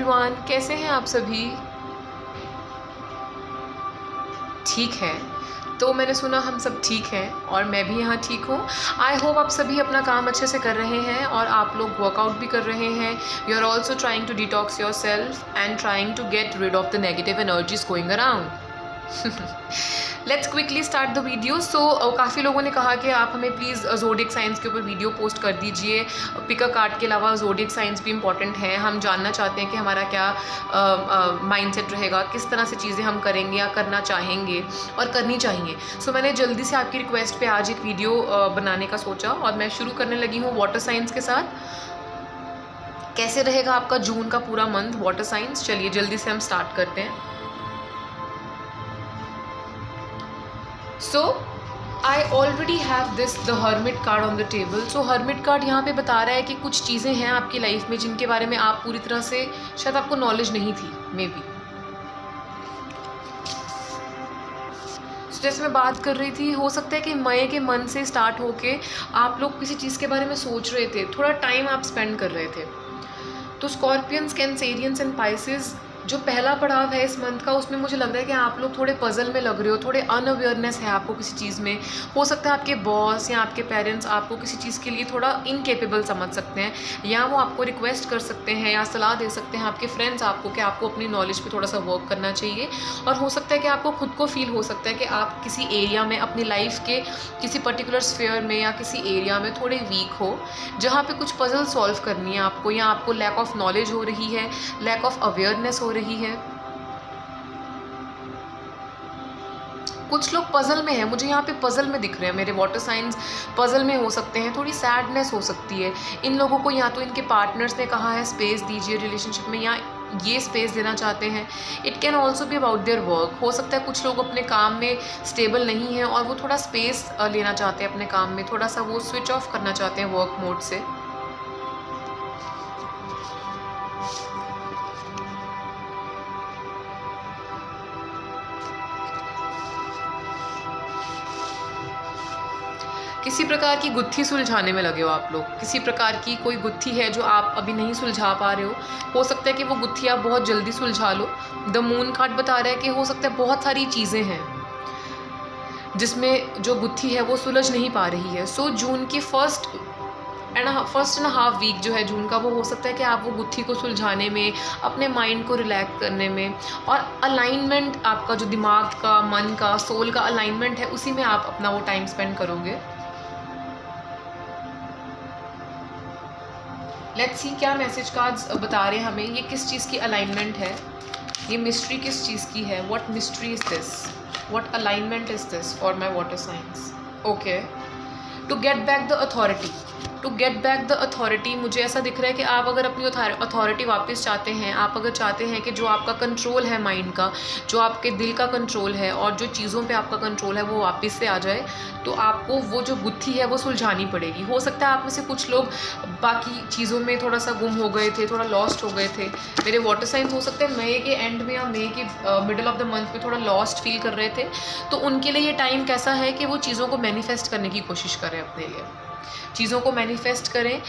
Everyone, कैसे हैं आप सभी? ठीक है, तो मैंने सुना हम सब ठीक हैं और मैं भी यहाँ ठीक हूँ। आई होप आप सभी अपना काम अच्छे से कर रहे हैं और आप लोग वर्कआउट भी कर रहे हैं। You are also trying to detox yourself and trying to get rid of the negative energies going around. Let's quickly start the video. So काफ़ी लोगों ने कहा कि आप हमें प्लीज़ ज़ोडिएक साइंस के ऊपर वीडियो पोस्ट कर दीजिए। पिका कार्ड के अलावा ज़ोडिएक साइंस भी इम्पॉर्टेंट है। हम जानना चाहते हैं कि हमारा क्या माइंडसेट रहेगा, किस तरह से चीज़ें हम करेंगे या करना चाहेंगे और करनी चाहिए। सो मैंने जल्दी से आपकी रिक्वेस्ट पे आज एक वीडियो बनाने का सोचा और मैं शुरू करने लगी हूँ वाटर साइंस के साथ। कैसे रहेगा आपका जून का पूरा मंथ वाटर साइंस? चलिए जल्दी से हम स्टार्ट करते हैं। So I already have this the hermit card on the table. So hermit card यहाँ पे बता रहा है कि कुछ चीज़ें हैं आपकी लाइफ में जिनके बारे में आप पूरी तरह से शायद आपको नॉलेज नहीं थी, मे बी। So, जैसे मैं बात कर रही थी, हो सकता है कि मई के मंथ से स्टार्ट होके आप लोग किसी चीज़ के बारे में सोच रहे थे, थोड़ा टाइम आप स्पेंड कर रहे थे। तो स्कॉर्पियंस, कैंसेरियंस एंड पाइसेस जो पहला पड़ाव है इस मंथ का, उसमें मुझे लग रहा है कि आप लोग थोड़े पजल में लग रहे हो, थोड़े अनअवेयरनेस है आपको किसी चीज़ में। हो सकता है आपके बॉस या आपके पेरेंट्स आपको किसी चीज़ के लिए थोड़ा इनकेपेबल समझ सकते हैं, या वो आपको रिक्वेस्ट कर सकते हैं या सलाह दे सकते हैं आपके फ्रेंड्स आपको कि आपको अपनी नॉलेज पे थोड़ा सा वर्क करना चाहिए। और हो सकता है कि आपको खुद को फील हो सकता है कि आप किसी एरिया में अपनी लाइफ के किसी पर्टिकुलर स्फीयर में या किसी एरिया में थोड़े वीक हो, जहाँ पे कुछ पजल सॉल्व करनी है आपको, या आपको लैक ऑफ नॉलेज हो रही है, लैक ऑफ अवेयरनेस हो रही है। कुछ लोग पजल में हैं, मुझे यहाँ पे पजल में दिख रहे हैं। मेरे वाटर साइंस पजल में हो सकते हैं, थोड़ी सैडनेस हो सकती है इन लोगों को। या तो इनके पार्टनर्स ने कहा है स्पेस दीजिए रिलेशनशिप में, या ये स्पेस देना चाहते हैं। It can also be about their work. हो सकता है कुछ लोग अपने काम में स्टेबल नहीं हैं और वो थोड़ा स्पेस लेना चाहते हैं अपने काम में, थोड़ा सा वो स्विच ऑफ करना चाहते हैं वर्क मोड से। किसी प्रकार की गुत्थी सुलझाने में लगे हो आप लोग। किसी प्रकार की कोई गुत्थी है जो आप अभी नहीं सुलझा पा रहे हो सकता है कि वो गुत्थी आप बहुत जल्दी सुलझा लो। द मून कार्ड बता रहा है कि हो सकता है बहुत सारी चीज़ें हैं जिसमें जो गुत्थी है वो सुलझ नहीं पा रही है। सो जून की फर्स्ट एंड हाफ वीक जो है जून का, वो हो सकता है कि आप वो गुत्थी को सुलझाने में, अपने माइंड को रिलैक्स करने में और अलाइनमेंट, आपका जो दिमाग का, मन का, सोल का अलाइनमेंट है, उसी में आप अपना वो टाइम स्पेंड करोगे। लेट्स सी क्या मैसेज कार्ड्स बता रहे हैं हमें। ये किस चीज़ की अलाइनमेंट है, ये मिस्ट्री किस चीज़ की है? What mystery is this, what alignment is this for my water science? Okay, to get back the authority. To get back the authority, मुझे ऐसा दिख रहा है कि आप अगर अपनी अथॉरिटी वापस चाहते हैं, आप अगर चाहते हैं कि जो आपका कंट्रोल है माइंड का, जो आपके दिल का कंट्रोल है और जो चीज़ों पे आपका कंट्रोल है वो वापस से आ जाए, तो आपको वो जो गुत्थी है वो सुलझानी पड़ेगी। हो सकता है आप में से कुछ लोग बाकी चीज़ों में थोड़ा सा गुम हो गए थे, थोड़ा लॉस्ट हो गए थे। मेरे वाटर साइंस हो सकते हैं मई के एंड में या मई के मिडल ऑफ द मंथ में थोड़ा लॉस्ट फील कर रहे थे। तो उनके लिए ये टाइम कैसा है कि वो चीज़ों को मैनिफेस्ट करने की कोशिश करें, अपने लिए चीज़ों को मैनिफेस्ट करें।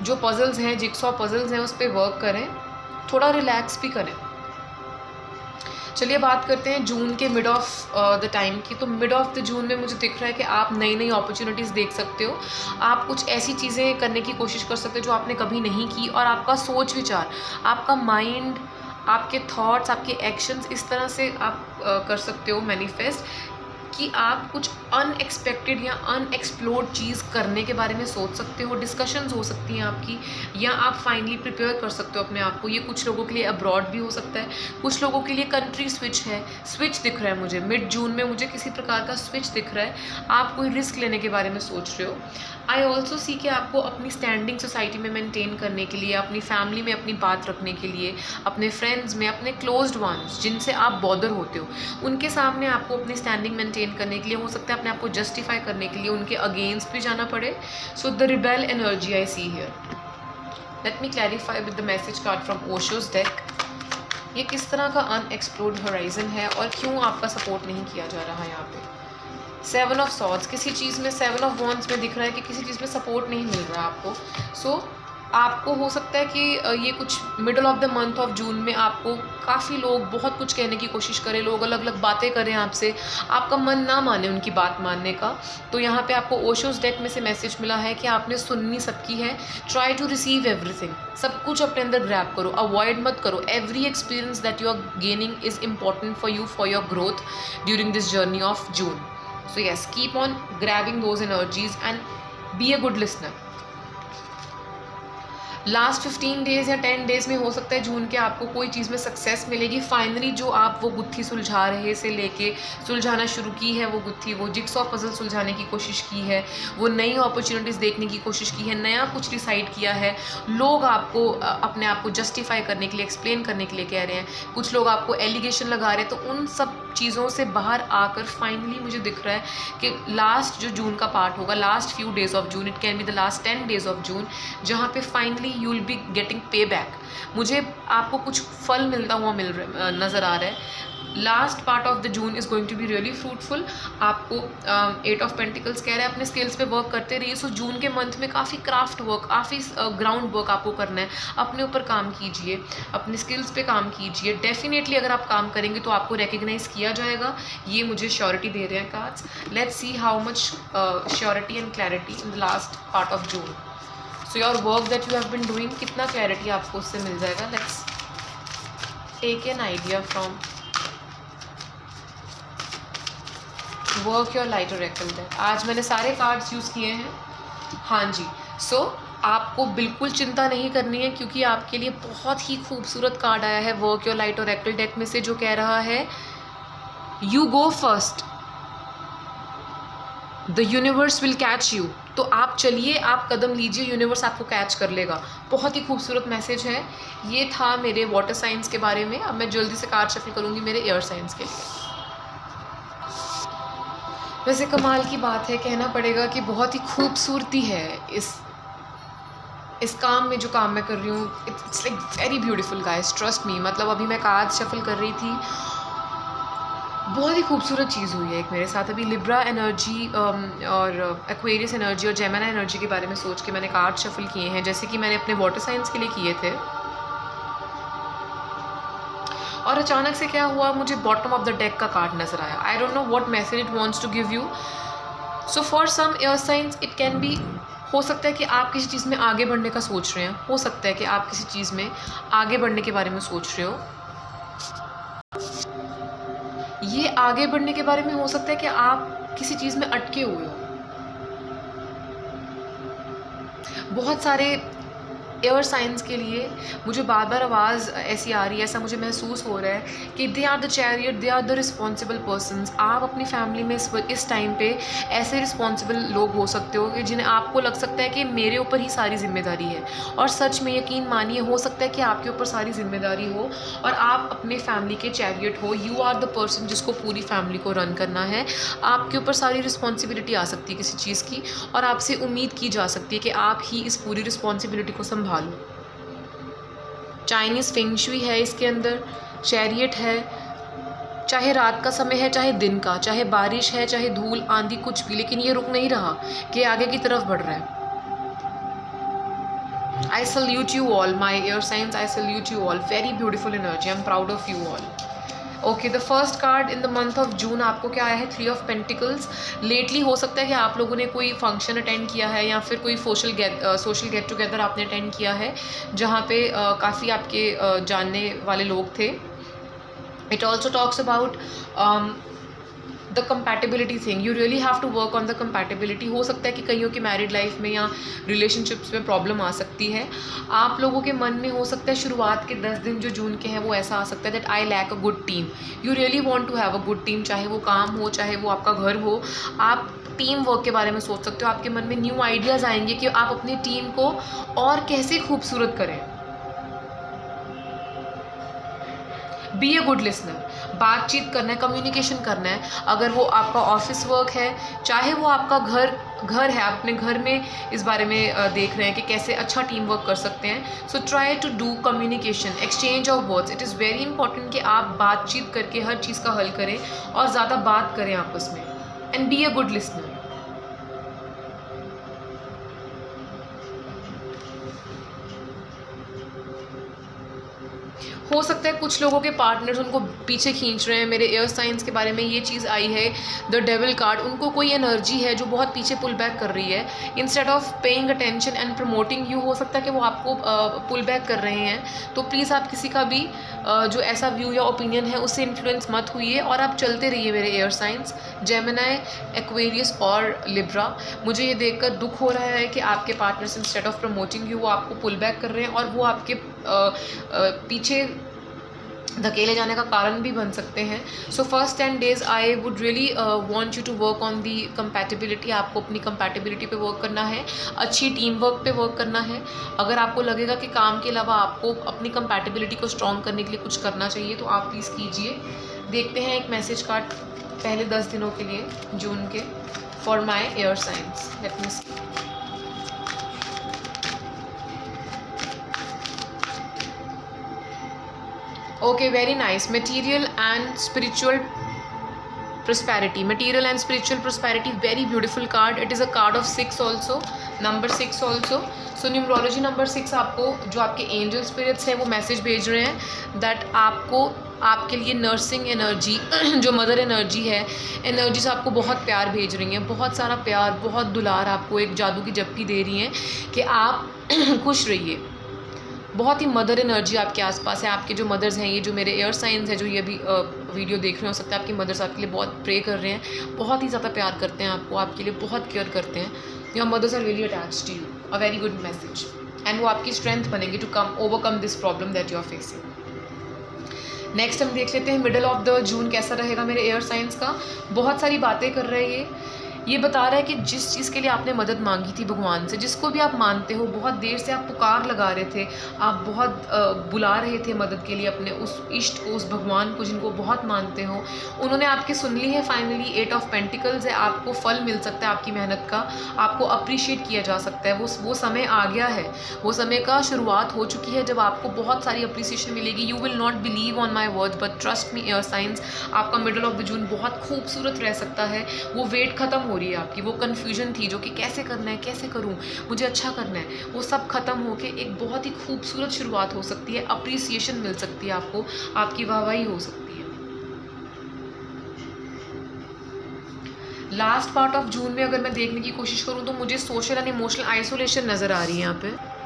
जो पजल्स हैं, जिक्सॉ पजल्स हैं, उस पर वर्क करें, थोड़ा रिलैक्स भी करें। चलिए बात करते हैं जून के मिड ऑफ द टाइम की। तो मिड ऑफ द जून में मुझे दिख रहा है कि आप नई नई अपॉर्चुनिटीज़ देख सकते हो। आप कुछ ऐसी चीज़ें करने की कोशिश कर सकते हो जो आपने कभी नहीं की, और आपका सोच विचार, आपका माइंड, आपके थॉट्स, आपके एक्शंस इस तरह से आप कर सकते हो मैनिफेस्ट कि आप कुछ अनएक्सपेक्टेड या अनएक्सप्लोर्ड चीज़ करने के बारे में सोच सकते हो। डिस्कशंस हो सकती हैं आपकी, या आप फाइनली प्रिपेयर कर सकते हो अपने आप को। ये कुछ लोगों के लिए अब्रॉड भी हो सकता है, कुछ लोगों के लिए कंट्री स्विच है। स्विच दिख रहा है मुझे मिड जून में, मुझे किसी प्रकार का स्विच दिख रहा है। आप कोई रिस्क लेने के बारे में सोच रहे हो। आई ऑल्सो सी कि आपको अपनी स्टैंडिंग सोसाइटी में मेंटेन करने के लिए, अपनी फैमिली में अपनी बात रखने के लिए, अपने फ्रेंड्स में, अपने क्लोज्ड वंस जिनसे आप बॉदर होते हो, उनके सामने आपको अपनी स्टैंडिंग मेंटेन करने के लिए, हो सकता है अपने आप को जस्टिफाई करने के लिए उनके अगेंस्ट भी जाना पड़े। So the rebel energy I see here. Let me clarify with the message card from Osho's deck. ये किस तरह का अनएक्सप्लोर्ड होराइजन है और क्यों आपका सपोर्ट नहीं किया जा रहा है यहाँ पे? 7 ऑफ सॉर्ड्स, किसी चीज़ में 7 ऑफ वॉन्ड्स में दिख रहा है कि किसी चीज़ में सपोर्ट नहीं मिल रहा आपको। सो आपको हो सकता है कि ये कुछ middle of the month of जून में आपको काफ़ी लोग बहुत कुछ कहने की कोशिश करें, लोग अलग अलग बातें करें आपसे, आपका मन ना माने उनकी बात मानने का। तो यहाँ पे आपको ओशोस डेक में से मैसेज मिला है कि आपने सुननी सबकी है। ट्राई टू रिसीव एवरीथिंग, सब कुछ अपने अंदर ग्रैब करो, अवॉइड मत करो। Every experience that you are gaining is important for you, for your growth during this journey of June. So yes, keep on grabbing those energies and be a good listener. Last 15 days या 10 days में हो सकता है जून के आपको कोई चीज़ में success मिलेगी। फाइनली जो आप वो गुत्थी सुलझा रहे से लेके सुलझाना शुरू की है, वो गुत्थी, वो जिक्सॉ पजल सुलझाने की कोशिश की है, वो नई अपॉर्चुनिटीज़ देखने की कोशिश की है, नया कुछ डिसाइड किया है। लोग आपको अपने आप को जस्टिफाई करने के लिए, एक्सप्लेन करने के लिए कह रहे हैं, कुछ लोग आपको एलिगेशन लगा रहे हैं। तो उन सब चीज़ों से बाहर आकर फाइनली मुझे दिख रहा है कि लास्ट जो जून का पार्ट होगा, last few days of June, it can be the last 10 days of June, जहाँ पे finally you will be getting पे बैक। मुझे आपको कुछ फल मिलता हुआ नज़र आ रहा है। Last part of the June is going to be really fruitful. आपको 8 ऑफ पेंटिकल्स कह रहा है अपने स्किल्स पे वर्क करते रहिए। सो जून के मंथ में काफ़ी क्राफ्ट वर्क, काफ़ी ग्राउंड वर्क आपको करना है। अपने ऊपर काम कीजिए, अपने स्किल्स पे काम कीजिए। डेफिनेटली अगर आप काम करेंगे तो आपको रिकग्नाइज़ किया जाएगा, ये मुझे श्योरिटी दे रहे हैं cards. Let's see how much surety and clarity in the last part of June. So your work that you have been doing, कितना क्लैरिटी आपको उससे मिल जाएगा। Let's take an idea from work your light oracle deck. आज मैंने सारे cards use किए हैं। हाँ जी, सो आपको बिल्कुल चिंता नहीं करनी है, क्योंकि आपके लिए बहुत ही खूबसूरत कार्ड आया है work your light oracle deck में से, जो कह रहा है you go first, the universe will catch you. तो आप चलिए, आप कदम लीजिए, यूनिवर्स आपको कैच कर लेगा। बहुत ही खूबसूरत मैसेज है। ये था मेरे वाटर साइंस के बारे में। अब मैं जल्दी से कार्ड शफल करूँगी मेरे एयर साइंस के लिए। वैसे कमाल की बात है, कहना पड़ेगा कि बहुत ही खूबसूरती है इस काम में, जो काम मैं कर रही हूँ। It's like very beautiful guys, trust me. मतलब अभी मैं कार्ड शफल कर रही थी, बहुत ही खूबसूरत चीज़ हुई है एक मेरे साथ। अभी लिब्रा एनर्जी और एक्वेरियस एनर्जी और जेमिनी एनर्जी के बारे में सोच के मैंने कार्ड शफल किए हैं, जैसे कि मैंने अपने वाटर साइंस के लिए किए थे। और अचानक से क्या हुआ, मुझे बॉटम ऑफ द डेक का कार्ड नज़र आया। I don't know what message it wants to give you. So for some air science it can be, हो सकता है कि आप किसी चीज़ में आगे बढ़ने का सोच रहे हैं, हो सकता है कि आप किसी चीज़ में आगे बढ़ने के बारे में सोच रहे हो। ये आगे बढ़ने के बारे में हो सकता है कि आप किसी चीज़ में अटके हुए हो। बहुत सारे एयर साइंस के लिए मुझे बार बार आवाज़ ऐसी आ रही है, ऐसा मुझे महसूस हो रहा है कि they are the chariot, they are the responsible persons. आप अपनी फैमिली में इस टाइम पे ऐसे रिस्पॉन्सिबल लोग हो सकते हो कि जिन्हें आपको लग सकता है कि मेरे ऊपर ही सारी जिम्मेदारी है। और सच में यकीन मानिए, हो सकता है कि आपके ऊपर सारी जिम्मेदारी हो और आप अपने फैमिली के चैरियट हो। यू आर द पर्सन जिसको पूरी फैमिली को रन करना है। आपके ऊपर सारी रिस्पॉन्सिबिलिटी आ सकती है किसी चीज़ की, और आपसे उम्मीद की जा सकती है कि आप ही इस पूरी रिस्पॉन्सिबिलिटी को संभालो। चाइनीज़ फेंग शुई है इसके अंदर, चैरियट है। चाहे रात का समय है, चाहे दिन का, चाहे बारिश है, चाहे धूल आंधी, कुछ भी, लेकिन ये रुक नहीं रहा कि आगे की तरफ बढ़ रहा है। I salute you all, my air signs. I salute you all. Very beautiful energy. I'm proud of you all. Okay, the first card in the month of जून आपको क्या आया है? 3 ऑफ पेंटिकल्स। लेटली हो सकता है कि आप लोगों ने कोई फंक्शन अटेंड किया है या फिर कोई सोशल गेट टुगेदर आपने अटेंड किया है, जहाँ पे काफ़ी आपके जानने वाले लोग थे। It also talks about the compatibility thing. You really have to work on the compatibility. हो सकता है कि कईयों की मैरिड लाइफ में या रिलेशनशिप्स में प्रॉब्लम आ सकती है। आप लोगों के मन में हो सकता है शुरुआत के 10 दिन जो जून के हैं वो ऐसा आ सकता है that I lack a good team. You really want to have a good team, चाहे वो काम हो, चाहे वो आपका घर हो। आप टीम वर्क के बारे में सोच सकते हो। आपके मन में न्यू आइडियाज़ आएंगे कि आप अपनी टीम को और कैसे खूबसूरत करें। Be a good listener. बातचीत करना है, कम्युनिकेशन करना है। अगर वो आपका ऑफिस वर्क है, चाहे वो आपका घर है, अपने घर में इस बारे में देख रहे हैं कि कैसे अच्छा टीम वर्क कर सकते हैं। So try to do communication, exchange of words. It is very important कि आप बातचीत करके हर चीज़ का हल करें और ज़्यादा बात करें आपस में। And be a good listener. हो सकता है कुछ लोगों के पार्टनर्स उनको पीछे खींच रहे हैं। मेरे एयर साइंस के बारे में ये चीज़ आई है, द डेविल कार्ड। उनको कोई एनर्जी है जो बहुत पीछे पुल बैक कर रही है। Instead of paying attention and promoting you, हो सकता है कि वो आपको पुल बैक कर रहे हैं। तो प्लीज़ आप किसी का भी जो ऐसा व्यू या ओपिनियन है उससे इन्फ्लुएंस मत हुई और आप चलते रहिए मेरे एयर साइंस, जेमिनी, एक्वेरियस और लिब्रा। मुझे ये देखकर दुख हो रहा है कि आपके partners instead of promoting you वो आपको पुल बैक कर रहे हैं और वो आपके पीछे धकेले जाने का कारण भी बन सकते हैं। So first 10 days I would really want you to work on the compatibility. आपको अपनी कंपैटिबिलिटी पे वर्क करना है, अच्छी टीम वर्क पे वर्क करना है। अगर आपको लगेगा कि काम के अलावा आपको अपनी कंपैटिबिलिटी को स्ट्रॉन्ग करने के लिए कुछ करना चाहिए तो आप प्लीज़ कीजिए। देखते हैं एक मैसेज कार्ड पहले 10 दिनों के लिए जून के for my air science. Let me see. Okay, very nice. Material and spiritual prosperity. Material and spiritual prosperity, very beautiful card. It is a card of 6 also, number 6 also. So numerology number 6 आपको जो आपके angel spirits हैं वो message भेज रहे हैं that आपको आपके लिए नर्सिंग एनर्जी जो मदर एनर्जी है, एनर्जीज आपको बहुत प्यार भेज रही हैं, बहुत सारा प्यार, बहुत दुलार आपको एक जादू की झपकी दे रही हैं कि आप खुश रहिए। बहुत ही मदर एनर्जी आपके आसपास है। आपके जो मदर्स हैं, ये जो मेरे एयर साइंस है जो ये अभी वीडियो देख रहे हो सकता है आपकी मदर्स आपके लिए बहुत प्रे कर रहे हैं, बहुत ही ज़्यादा प्यार करते हैं आपको, आपके लिए बहुत केयर करते हैं। Your mothers are really attached to you, a very good message. And वो आपकी स्ट्रेंथ बनेंगे to come overcome this problem that you are facing. Next हम देख लेते हैं मिडल ऑफ द जून कैसा रहेगा मेरे एयर साइंस का। बहुत सारी बातें कर रहे हैं ये बता रहा है कि जिस चीज़ के लिए आपने मदद मांगी थी भगवान से, जिसको भी आप मानते हो, बहुत देर से आप पुकार लगा रहे थे, आप बहुत बुला रहे थे मदद के लिए अपने उस इष्ट को, उस भगवान को जिनको बहुत मानते हो, उन्होंने आपकी सुन ली है फाइनली। 8 ऑफ पेंटिकल्स है, आपको फल मिल सकता है आपकी मेहनत का, आपको अप्रिशिएट किया जा सकता है। वो समय आ गया है, वो समय का शुरुआत हो चुकी है जब आपको बहुत सारी अप्रिसिएशन मिलेगी। You will not believe on my words but trust me air science, आपका मिडल ऑफ द जून बहुत खूबसूरत रह सकता है। वो वेट खत्म हो रही है आपकी, वो कन्फ्यूजन थी जो कि कैसे करना है, कैसे करूं, मुझे अच्छा करना है, वो सब खत्म होके एक बहुत ही खूबसूरत शुरुआत हो सकती है। अप्रिसिएशन मिल सकती है आपको, आपकी वाहवाही हो सकती है। लास्ट पार्ट ऑफ जून में अगर मैं देखने की कोशिश करूं तो मुझे सोशल एंड इमोशनल आइसोलेशन नज़र आ रही है यहाँ पे।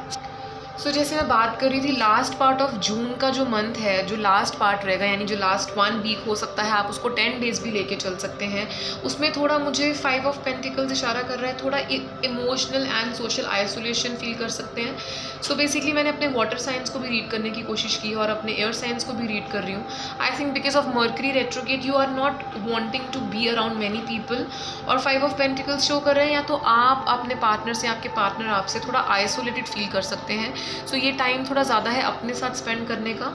सो जैसे मैं बात कर रही थी लास्ट पार्ट ऑफ जून का जो मंथ है, जो लास्ट पार्ट रहेगा यानी जो लास्ट 1 वीक हो सकता है, आप उसको 10 डेज़ भी लेके चल सकते हैं। उसमें थोड़ा मुझे 5 ऑफ पेंटिकल्स इशारा कर रहा है, थोड़ा emotional and social isolation feel कर सकते हैं। सो बेसिकली मैंने अपने वाटर साइंस को भी रीड करने की कोशिश की और अपने एयर साइंस को भी रीड कर रही हूँ। I think because of mercury retrograde you are not wanting to be around many people. और 5 ऑफ पेंटिकल्स शो कर रहे हैं या तो आप अपने पार्टनर से, आपके पार्टनर आपसे थोड़ा आइसोलेटेड फील कर सकते हैं। सो ये टाइम थोड़ा ज़्यादा है अपने साथ स्पेंड करने का।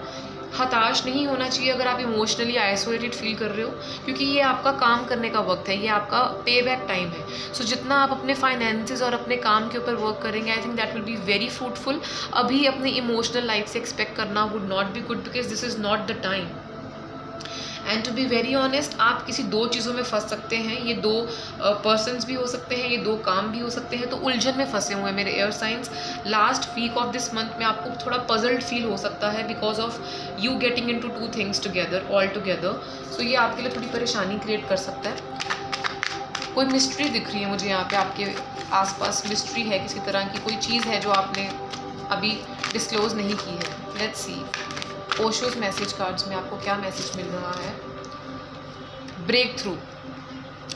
हताश नहीं होना चाहिए अगर आप इमोशनली आइसोलेटेड फील कर रहे हो, क्योंकि ये आपका काम करने का वक्त है, ये आपका पे बैक टाइम है। सो जितना आप अपने फाइनेंसेस और अपने काम के ऊपर वर्क करेंगे, I think that will be very fruitful. अभी अपनी इमोशनल लाइफ से एक्सपेक्ट करना would not be good because this is not the time. And to be very honest, आप किसी 2 चीज़ों में फंस सकते हैं। ये 2 पर्सनस भी हो सकते हैं, ये 2 काम भी हो सकते हैं। तो उलझन में फंसे हुए हैं मेरे air signs. Last week of this month में आपको थोड़ा पजल्ड फील हो सकता है because of you getting into 2 things together, all together. So ये आपके लिए थोड़ी परेशानी क्रिएट कर सकता है। कोई मिस्ट्री दिख रही है मुझे यहाँ पे, आपके आसपास मिस्ट्री है किसी तरह की, कोई चीज़ है जो आपने अभी डिस्क्लोज नहीं की है। लेट्स सी ओशोस मैसेज कार्ड्स में आपको क्या मैसेज मिल रहा है। ब्रेक थ्रू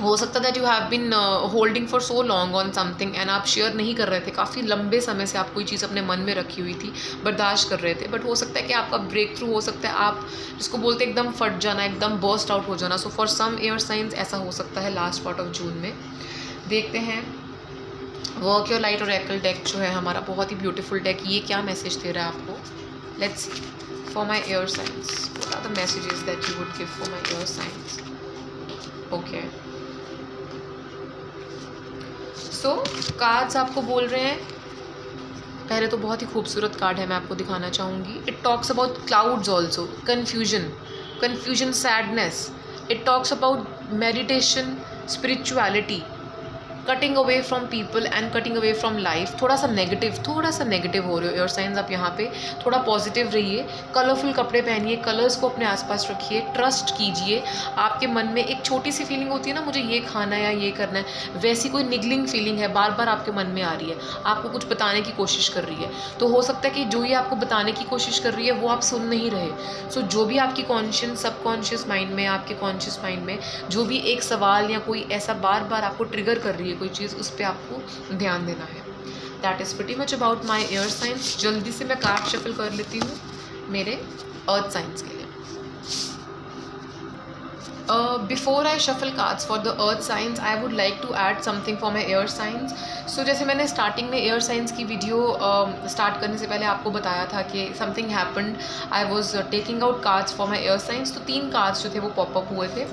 हो सकता है that you have been holding for so long on something and आप शेयर नहीं कर रहे थे, काफ़ी लंबे समय से आप कोई चीज़ अपने मन में रखी हुई थी, बर्दाश्त कर रहे थे, बट हो सकता है कि आपका ब्रेक थ्रू हो सकता है, आप जिसको बोलते हैं एकदम फट जाना, एकदम बर्स्ट आउट हो जाना। So for some air signs ऐसा हो सकता है लास्ट पार्ट ऑफ जून में। देखते हैं work your light oracle deck जो है हमारा, बहुत ही ब्यूटीफुल डेक, ये क्या मैसेज दे रहा है आपको। Let's see for my air signs, what are the messages that you would give for my air signs? Okay, so cards आपको बोल रहे हैं, पहले तो बहुत ही खूबसूरत कार्ड है, मैं आपको दिखाना चाहूँगी। It talks about clouds also, confusion, sadness. It talks about meditation, spirituality, cutting away from people and cutting away from life. थोड़ा सा नेगेटिव हो रहे हो एयर साइंस आप यहाँ पे। थोड़ा पॉजिटिव रहिए, कलरफुल कपड़े पहनिए, कलर्स को अपने आसपास रखिए, ट्रस्ट कीजिए। आपके मन में एक छोटी सी फीलिंग होती है ना, मुझे ये खाना है या ये करना है, वैसी कोई निगलिंग फीलिंग है बार बार आपके मन में आ रही है, आपको कुछ बताने की कोशिश कर रही है, तो हो सकता है कि जो ये आपको बताने की कोशिश कर रही है वो आप सुन नहीं रहे। सो जो भी आपकी कॉन्शियस सबकॉन्शियस माइंड में, आपके कॉन्शियस माइंड में जो भी एक सवाल या कोई ऐसा बार बार आपको ट्रिगर कर रही है कोई चीज़, उस पर आपको ध्यान देना है। That is pretty much about my air science. जल्दी से मैं कार्ड शफल कर लेती हूँ मेरे अर्थ साइंस के लिए। Before I shuffle cards for the earth signs, I would like to add something for my air signs. So जैसे मैंने स्टार्टिंग में एयर साइंस की वीडियो स्टार्ट करने से पहले आपको बताया था कि something happened, I was taking out cards for my air science, तो 3 कार्ड्स जो थे वो पॉपअप हुए थे।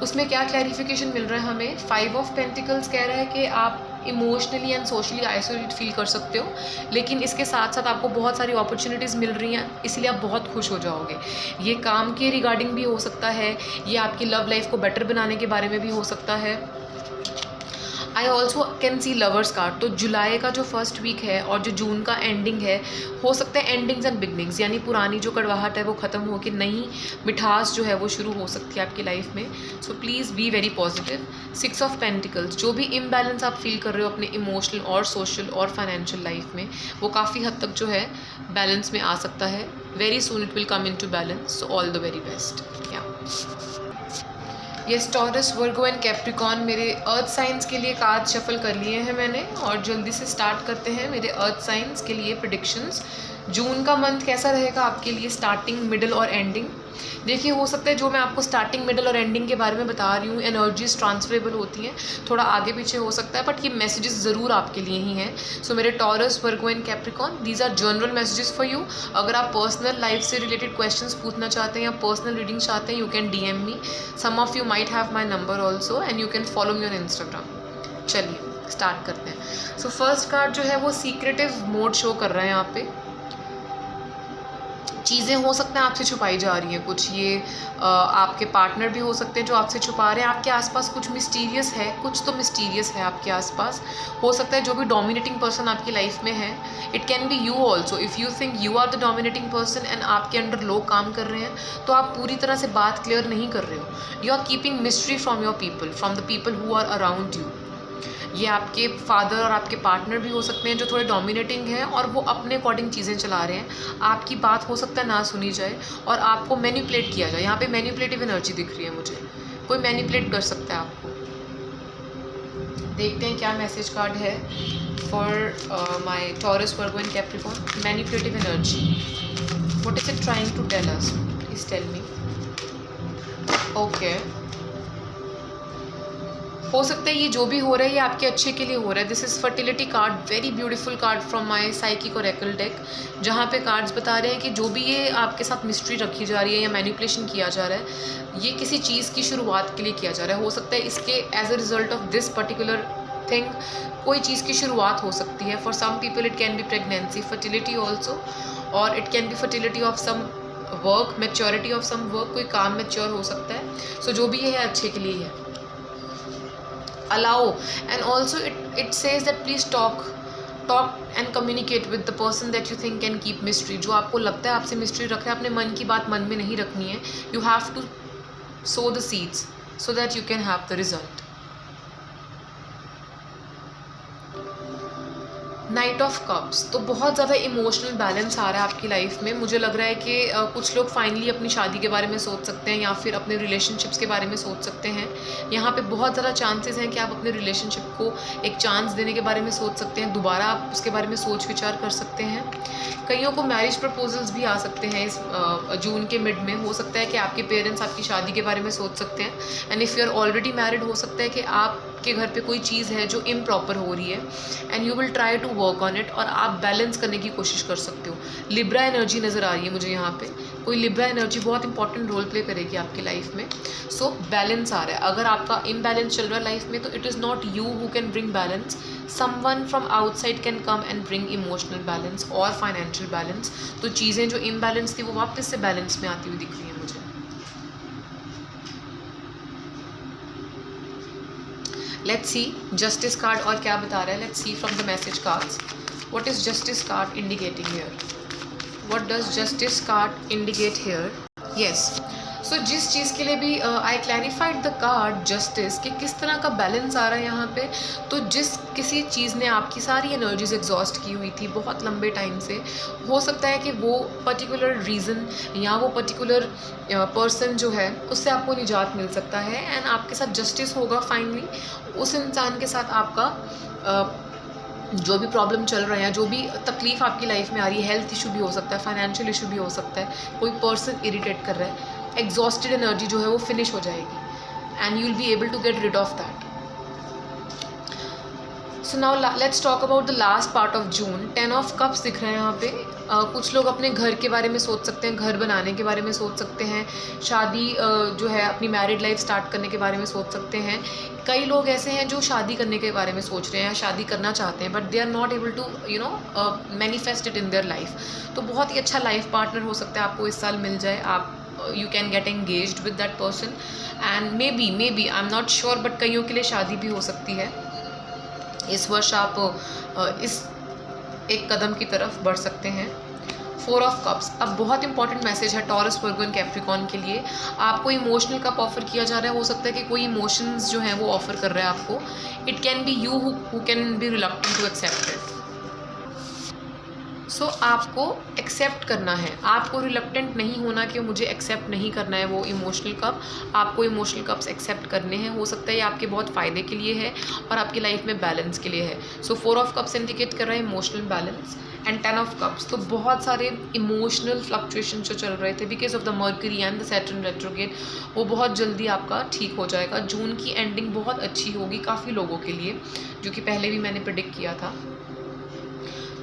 उसमें क्या क्लैरिफिकेशन मिल रहा है हमें, 5 ऑफ पेंटिकल्स कह रहा है कि आप emotionally and socially isolate feel कर सकते हो, लेकिन इसके साथ साथ आपको बहुत सारी अपॉर्चुनिटीज़ मिल रही हैं, इसलिए आप बहुत खुश हो जाओगे। ये काम के रिगार्डिंग भी हो सकता है, ये आपकी लव लाइफ को बेटर बनाने के बारे में भी हो सकता है। I also can see lovers card. तो जुलाई का जो फर्स्ट वीक है और जो जून का एंडिंग है, हो सकता है एंडिंग्स एंड बिगनिंग्स, यानी पुरानी जो कड़वाहट है वो ख़त्म हो के नई मिठास जो है वो शुरू हो सकती है आपकी लाइफ में। So please be very positive. 6 of pentacles, जो भी इम्बैलेंस आप फील कर रहे हो अपने इमोशनल और सोशल और फाइनेंशियल लाइफ में, वो काफ़ी हद तक जो है बैलेंस में आ सकता है। Very soon it will come in to balance. So all the very best. या yes, Taurus, Virgo and Capricorn, मेरे अर्थ साइंस के लिए कार्ड शफल कर लिए हैं मैंने, और जल्दी से स्टार्ट करते हैं मेरे अर्थ साइंस के लिए प्रेडिक्शंस। जून का मंथ कैसा रहेगा आपके लिए, स्टार्टिंग, मिडल और एंडिंग। देखिए, हो सकता है जो मैं आपको स्टार्टिंग, मिडल और एंडिंग के बारे में बता रही हूँ, एनर्जीज ट्रांसफरेबल होती हैं, थोड़ा आगे पीछे हो सकता है, बट ये मैसेजेस ज़रूर आपके लिए ही हैं। सो मेरे Taurus, Virgo and Capricorn, these are general messages for you. अगर आप पर्सनल लाइफ से रिलेटेड क्वेश्चंस पूछना चाहते हैं या पर्सनल रीडिंग चाहते हैं, you can DM me. Some of you might have my number also and you can follow me on Instagram. चलिए स्टार्ट करते हैं। सो फर्स्ट कार्ड जो है वो सीक्रेटिव मोड शो कर रहा है यहाँ पे। चीज़ें हो सकता है आपसे छुपाई जा रही हैं कुछ, ये आपके पार्टनर भी हो सकते हैं जो आपसे छुपा रहे हैं। आपके आसपास कुछ मिस्टीरियस है, कुछ तो मिस्टीरियस है आपके आसपास। हो सकता है जो भी डोमिनेटिंग पर्सन आपकी लाइफ में है, it can be you also. If you think you are the dominating person and आपके अंडर लोग काम कर रहे हैं, तो आप पूरी तरह से बात क्लियर नहीं कर रहे हो। You are keeping mystery from your people, from the people who are around you. ये आपके फादर और आपके पार्टनर भी हो सकते हैं जो थोड़े डोमिनेटिंग हैं और वो अपने अकॉर्डिंग चीज़ें चला रहे हैं। आपकी बात हो सकता है ना सुनी जाए और आपको मैनिपुलेट किया जाए। यहाँ पे मैनिपुलेटिव एनर्जी दिख रही है मुझे, कोई मैनिपुलेट कर सकता है आपको। देखते हैं क्या मैसेज कार्ड है for my Taurus, Virgo and Capricorn. Manipulative energy, what is it trying to tell us, please tell me. Okay, हो सकता है ये जो भी हो रहा है ये आपके अच्छे के लिए हो रहा है। This is fertility card, very beautiful card from my psychic Oracle deck, जहाँ पे कार्ड्स बता रहे हैं कि जो भी ये आपके साथ मिस्ट्री रखी जा रही है या मैनिपुलेशन किया जा रहा है, ये किसी चीज़ की शुरुआत के लिए किया जा रहा है। हो सकता है इसके as a result of this particular thing कोई चीज़ की शुरुआत हो सकती है। For some people it can be pregnancy, fertility also, और it can be fertility of some work, maturity of some work, कोई काम मैच्योर हो सकता है। सो जो भी ये है अच्छे के लिए ही है। Allow, and also it says that please talk and communicate with the person that you think can keep mystery। जो आपको लगता है आपसे मिस्ट्री रख रहा है, अपने मन की बात मन में नहीं रखनी है। You have to sow the seeds so that you can have the result। Night of cups, तो बहुत ज़्यादा इमोशनल बैलेंस आ रहा है आपकी लाइफ में। मुझे लग रहा है कि कुछ लोग फाइनली अपनी शादी के बारे में सोच सकते हैं या फिर अपने रिलेशनशिप्स के बारे में सोच सकते हैं। यहाँ पे बहुत ज़्यादा चांसेस हैं कि आप अपने रिलेशनशिप को एक चांस देने के बारे में सोच सकते हैं, दोबारा आप उसके बारे में सोच विचार कर सकते हैं। कईयों को मैरिज प्रपोजल्स भी आ सकते हैं इस जून के मिड में। हो सकता है कि आपके पेरेंट्स आपकी शादी के बारे में सोच सकते हैं, and if you are already married, हो सकता है कि आपके घर पे कोई चीज़ है जो इम्प्रॉपर हो रही है, and you will try to work on it, और आप बैलेंस करने की कोशिश कर सकते हो। लिब्रा एनर्जी नज़र आ रही है मुझे यहाँ पे, कोई लिब्रा एनर्जी बहुत इंपॉर्टेंट रोल प्ले करेगी आपकी लाइफ में। सो बैलेंस आ रहा है। अगर आपका इम्बैलेंस चल रहा है लाइफ में, तो it is not you who can bring balance, someone from outside can come and bring emotional balance और फाइनेंशियल बैलेंस। तो चीज़ें जो इम्बैलेंस थी वो वापस से बैलेंस में आती हुई दिख रही है मुझे। लेट्स सी जस्टिस कार्ड और क्या बता रहा है. Let's see from the message cards what is justice card indicating here. What does justice card indicate here. Yes, so जिस चीज़ के लिए भी I clarified the card justice कि किस तरह का बैलेंस आ रहा है यहाँ पे. तो जिस किसी चीज़ ने आपकी सारी एनर्जीज एग्जॉस्ट की हुई थी बहुत लंबे टाइम से, हो सकता है कि वो पर्टिकुलर रीज़न या वो पर्टिकुलर पर्सन जो है उससे आपको निजात मिल सकता है एंड आपके साथ जस्टिस होगा फाइनली. उस इंसान के साथ आपका जो भी प्रॉब्लम चल रहा है, जो भी तकलीफ़ आपकी लाइफ में आ रही है, हेल्थ इशू भी हो सकता है, फाइनेंशियल इशू भी हो सकता है, कोई पर्सन इरिटेट कर रहा है, एग्जॉस्टेड एनर्जी जो है वो फिनिश हो जाएगी and you will be able to get rid of that. So now let's talk about the last part of June. 10 of cups दिख रहे हैं यहाँ पे. कुछ लोग अपने घर के बारे में सोच सकते हैं, घर बनाने के बारे में सोच सकते हैं, शादी जो है अपनी मैरिड लाइफ स्टार्ट करने के बारे में सोच सकते हैं. कई लोग ऐसे हैं जो शादी करने के बारे में सोच रहे हैं या शादी करना चाहते हैं but they are not able to manifest it in their life. तो बहुत ही अच्छा लाइफ पार्टनर हो सकता है आपको इस साल मिल जाए. आप you can get engaged with that person and maybe I'm not sure but कईयों के लिए शादी भी हो सकती है. इस वर्ष आप इस एक कदम की तरफ बढ़ सकते हैं. 4 ऑफ कप्स. अब बहुत इंपॉर्टेंट मैसेज है टॉरस, वर्गो एंड कैप्रिकॉर्न के लिए. आपको इमोशनल कप ऑफर किया जा रहा है. हो सकता है कि कोई इमोशंस जो हैं वो ऑफर कर रहा है आपको. It can be you who can be reluctant to accept it. So आपको एक्सेप्ट करना है, आपको रिलक्टेंट नहीं होना कि मुझे एक्सेप्ट नहीं करना है वो इमोशनल कप. आपको इमोशनल कप्स एक्सेप्ट करने हैं. हो सकता है ये आपके बहुत फ़ायदे के लिए है और आपकी लाइफ में बैलेंस के लिए है. सो 4 ऑफ कप्स इंडिकेट कर रहा है emotional balance and 10 of cups. तो बहुत सारे इमोशनल फ्लक्चुएशन जो चल रहे थे because of the mercury and the Saturn retrograde, वो बहुत जल्दी आपका ठीक हो जाएगा. जून की एंडिंग बहुत अच्छी होगी काफ़ी लोगों के लिए, जो कि पहले भी मैंने प्रेडिक्ट किया था.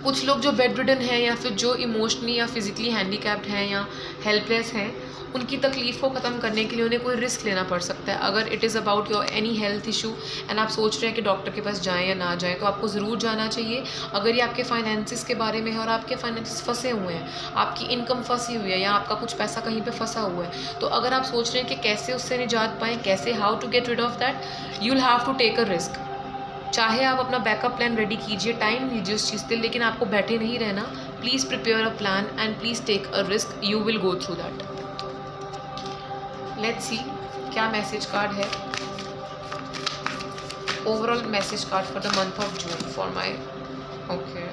कुछ लोग जो बेड रिडन हैं या फिर जो इमोशनली या फिज़िकली हैंडीकैप्ड हैं या हेल्पलेस हैं, उनकी तकलीफ़ को ख़त्म करने के लिए उन्हें कोई रिस्क लेना पड़ सकता है. अगर it is about your any health issue and आप सोच रहे हैं कि डॉक्टर के पास जाएं या ना जाएं, तो आपको ज़रूर जाना चाहिए. अगर ये आपके फाइनेंसिस के बारे में है और आपके फाइनेंसिस फंसे हुए हैं, आपकी इनकम फंसी हुई है या आपका कुछ पैसा कहीं पर फंसा हुआ है, तो अगर आप सोच रहे हैं कि कैसे उससे निजात पाएँ, कैसे how to get rid of that, you will have to take a risk. चाहे आप अपना बैकअप प्लान रेडी कीजिए, टाइम लीजिए उस चीज़ पे, लेकिन आपको बैठे नहीं रहना. Please prepare a plan and please take a risk. You will go through that. Let's see क्या मैसेज कार्ड है. Overall message card for the month of June for my. Okay,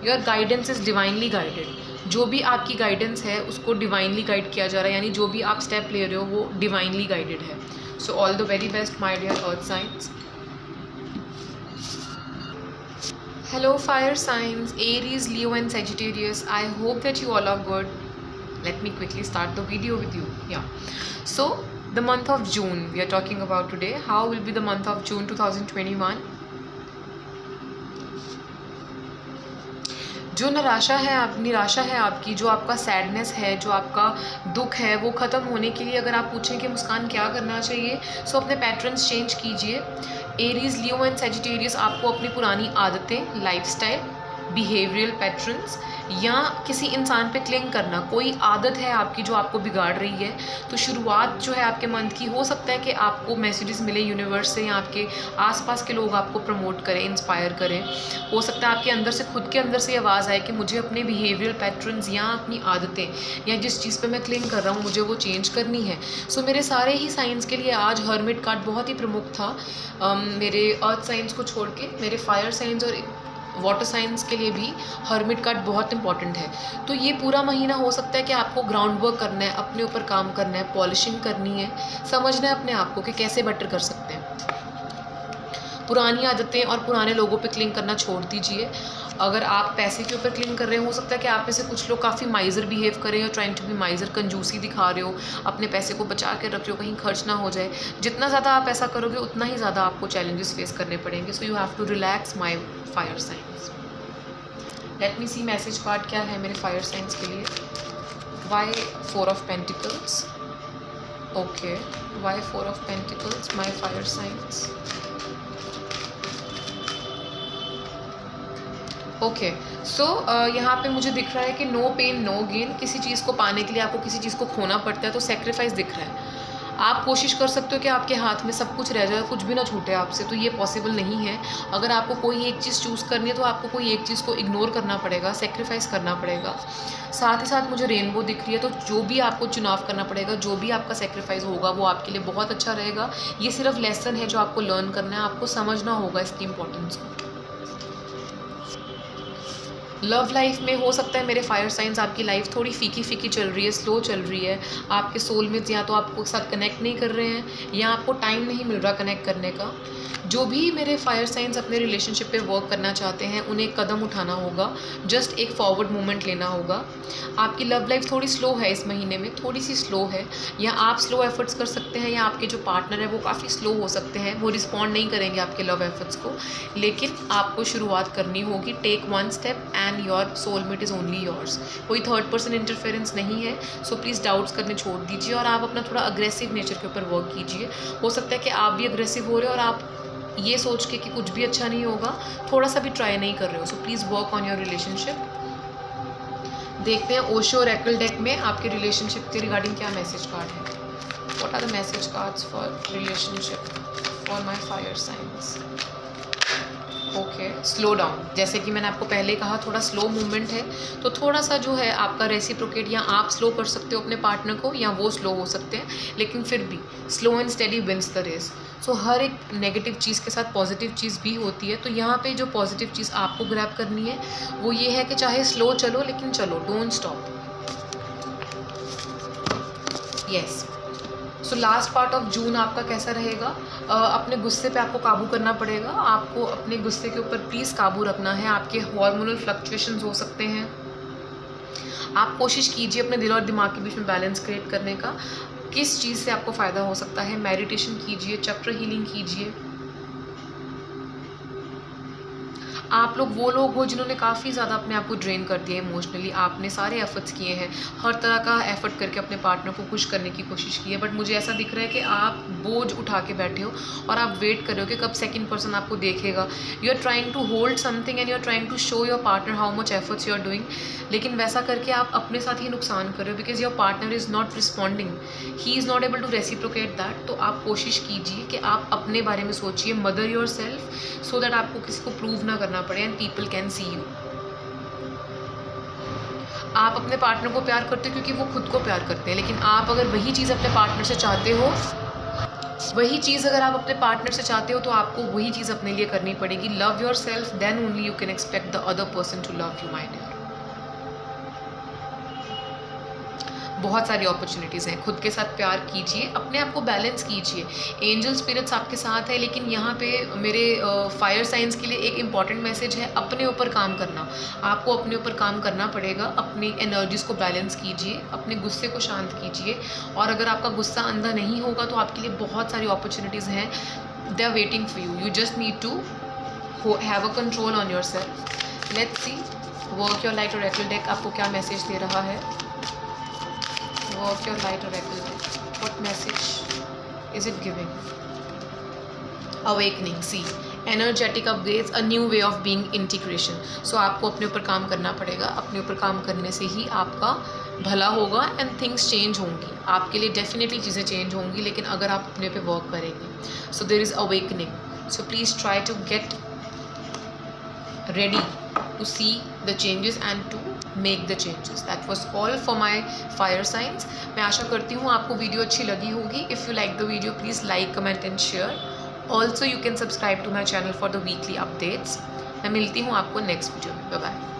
your guidance is divinely guided. जो भी आपकी guidance है उसको divinely guide किया जा रहा है, यानी जो भी आप स्टेप ले रहे हो वो डिवाइनली गाइडेड है. So all the very best my dear earth signs. Hello fire signs, Aries, Leo and Sagittarius. I hope that you all are good. Let me quickly start the video with you. Yeah. So the month of June we are talking about today. How will be the month of June 2021? जो निराशा है आपकी, जो आपका sadness है, जो आपका दुख है, वो ख़त्म होने के लिए अगर आप पूछें कि मुस्कान क्या करना चाहिए, सो अपने पैटर्न्स चेंज कीजिए. एरीज, लियो एंड सेजिटेरियस, आपको अपनी पुरानी आदतें, लाइफस्टाइल, बिहेवियरल पैटर्न्स या किसी इंसान पे क्लिंग करना, कोई आदत है आपकी जो आपको बिगाड़ रही है, तो शुरुआत जो है आपके मंथ की, हो सकता है कि आपको मैसेजेस मिले यूनिवर्स से या आपके आसपास के लोग आपको प्रमोट करें, इंस्पायर करें. हो सकता है आपके अंदर से, खुद के अंदर से आवाज़ आए कि मुझे अपने बिहेवियरल पैटर्न्स या अपनी आदतें या जिस चीज़ पे मैं क्लिंग कर रहा हूँ मुझे वो चेंज करनी है. सो मेरे सारे ही साइंस के लिए आज हर्मिट कार्ड बहुत ही प्रमुख था. मेरे अर्थ साइंस को छोड़ के मेरे फायर साइंस और वाटर साइंस के लिए भी हर्मिट कार्ड बहुत इंपॉर्टेंट है. तो ये पूरा महीना हो सकता है कि आपको ग्राउंड वर्क करना है, अपने ऊपर काम करना है, पॉलिशिंग करनी है, समझना है अपने आप को कि कैसे बेटर कर सकते हैं. पुरानी आदतें और पुराने लोगों पे क्लिंग करना छोड़ दीजिए. अगर आप पैसे के ऊपर क्लिंग कर रहे हो सकता है कि आप में से कुछ लोग काफ़ी माइजर बिहेव कर रहे हो, ट्राइंग टू बी माइजर, कंजूसी दिखा रहे हो, अपने पैसे को बचा के रख रहे हो, कहीं खर्च ना हो जाए. जितना ज़्यादा आप ऐसा करोगे उतना ही ज़्यादा आपको चैलेंजेस फेस करने पड़ेंगे. So you have to relax my fire signs. Let me see message card क्या है मेरे फायर साइंस के लिए. वाई 4 ऑफ पेंटिकल्स. ओके, वाई 4 of pentacles my fire signs. Okay, so यहाँ पे मुझे दिख रहा है कि नो पेन नो गेन. किसी चीज़ को पाने के लिए आपको किसी चीज़ को खोना पड़ता है, तो सेक्रीफाइस दिख रहा है. आप कोशिश कर सकते हो कि आपके हाथ में सब कुछ रह जाए, कुछ भी ना छूटे आपसे, तो ये पॉसिबल नहीं है। अगर आपको कोई एक चीज़ चूज़ करनी है तो आपको कोई एक चीज़ को इग्नोर करना पड़ेगा, सेक्रीफाइस करना पड़ेगा। साथ ही साथ मुझे रेनबो दिख रही है, तो जो भी आपको चुनाव करना पड़ेगा, जो भी आपका सेक्रीफाइस होगा वो आपके लिए बहुत अच्छा रहेगा। ये सिर्फ लेसन है जो आपको लर्न करना है, आपको समझना होगा इसकी इम्पोर्टेंस को। लव लाइफ में हो सकता है मेरे फायर साइंस आपकी लाइफ थोड़ी फीकी फीकी चल रही है, स्लो चल रही है। आपके सोलमेट्स या तो आपको साथ कनेक्ट नहीं कर रहे हैं या आपको टाइम नहीं मिल रहा कनेक्ट करने का। जो भी मेरे फायर साइंस अपने रिलेशनशिप पे वर्क करना चाहते हैं उन्हें एक कदम उठाना होगा, जस्ट एक फॉरवर्ड मूवमेंट लेना होगा। आपकी लव लाइफ थोड़ी स्लो है इस महीने में, थोड़ी सी स्लो है, या आप स्लो एफर्ट्स कर सकते हैं या आपके जो पार्टनर है वो काफ़ी स्लो हो सकते हैं, वो रिस्पॉन्ड नहीं करेंगे आपके लव एफर्ट्स को। लेकिन आपको शुरुआत करनी होगी, take one step and your soulmate is only yours. कोई थर्ड पर्सन इंटरफेरेंस नहीं है, सो प्लीज़ डाउट्स करने छोड़ दीजिए और आप अपना थोड़ा अग्रेसिव नेचर के ऊपर वर्क कीजिए। हो सकता है कि आप भी अग्रेसिव हो रहे हो और आप ये सोच के कि कुछ भी अच्छा नहीं होगा, थोड़ा सा भी ट्राई नहीं कर रहे हो। So please work on your relationship. देखते हैं ओशो ओरेकल डेक में आपके रिलेशनशिप के रिगार्डिंग क्या मैसेज कार्ड है। What are the message cards for relationship for my fire signs. Okay, slow down. जैसे कि मैंने आपको पहले कहा, थोड़ा स्लो मूवमेंट है, तो थोड़ा सा जो है आपका रेसिप्रोकेट, या आप स्लो कर सकते हो अपने पार्टनर को या वो स्लो हो सकते हैं, लेकिन फिर भी slow and steady wins the race. So हर एक नेगेटिव चीज़ के साथ पॉजिटिव चीज़ भी होती है, तो यहाँ पे जो पॉजिटिव चीज़ आपको ग्रैब करनी है वो ये है कि चाहे स्लो चलो लेकिन चलो, don't stop. Yes. So last part of जून आपका कैसा रहेगा? अपने गुस्से पे आपको काबू करना पड़ेगा। आपको अपने गुस्से के ऊपर प्लीज़ काबू रखना है। आपके हार्मोनल फ्लक्चुएशंस हो सकते हैं। आप कोशिश कीजिए अपने दिल और दिमाग के बीच में बैलेंस क्रिएट करने का। किस चीज़ से आपको फ़ायदा हो सकता है? मेडिटेशन कीजिए, चक्र हीलिंग कीजिए। आप लोग वो लोग हो जिन्होंने काफ़ी ज़्यादा अपने आप को ड्रेन कर दिया इमोशनली। आपने सारे एफर्ट्स किए हैं, हर तरह का एफर्ट करके अपने पार्टनर को खुश करने की कोशिश की है, बट मुझे ऐसा दिख रहा है कि आप बोझ उठा के बैठे हो और आप वेट कर रहे हो कि कब सेकंड पर्सन आपको देखेगा। You are trying to hold something and you are trying to show your partner how much efforts you are doing, लेकिन वैसा करके आप अपने साथ ही नुकसान कर रहे हो, because your partner is not responding, he is not able to reciprocate that. तो आप कोशिश कीजिए कि आप अपने बारे में सोचिए, mother your self, so that आपको किसी को प्रूव ना करना पड़े and people can see you. आप अपने पार्टनर को प्यार करते हो क्योंकि वो खुद को प्यार करते हैं, लेकिन आप अगर वही चीज़ अपने पार्टनर से चाहते हो, वही चीज़ अगर आप अपने पार्टनर से चाहते हो तो आपको वही चीज़ अपने लिए करनी पड़ेगी। Love yourself, then only you can expect the other person to love you, my dear. बहुत सारी अपॉर्चुनिटीज़ हैं, खुद के साथ प्यार कीजिए, अपने आप को बैलेंस कीजिए। एंजल स्पिरिट्स आपके साथ है, लेकिन यहाँ पे मेरे फायर साइंस के लिए एक इम्पॉर्टेंट मैसेज है, अपने ऊपर काम करना। आपको अपने ऊपर काम करना पड़ेगा, अपनी एनर्जीज़ को बैलेंस कीजिए, अपने गुस्से को शांत कीजिए, और अगर आपका गुस्सा अंधा नहीं होगा तो आपके लिए बहुत सारी अपॉर्चुनिटीज़ हैं, they are waiting for you. You just need to have a control on yourself. Let's see work your light oracle deck आपको क्या मैसेज दे रहा है। Work your light oracle deck. What message is it giving? Awakening. See, energetic upgrades, a new way of being, integration. So आपको अपने ऊपर काम करना पड़ेगा। अपने ऊपर काम करने से ही आपका भला होगा एंड थिंग्स चेंज होंगी। आपके लिए डेफिनेटली चीज़ें चेंज होंगी, लेकिन अगर आप अपने पे वर्क करेंगे। So there is awakening. So please try to get ready to see the changes and to make the changes. That was all for my fire signs. मैं आशा करती हूँ आपको वीडियो अच्छी लगी होगी। If you like the video, please like, comment and share. Also you can subscribe to my channel for the weekly updates. मैं मिलती हूँ आपको नेक्स्ट वीडियो में। Bye bye.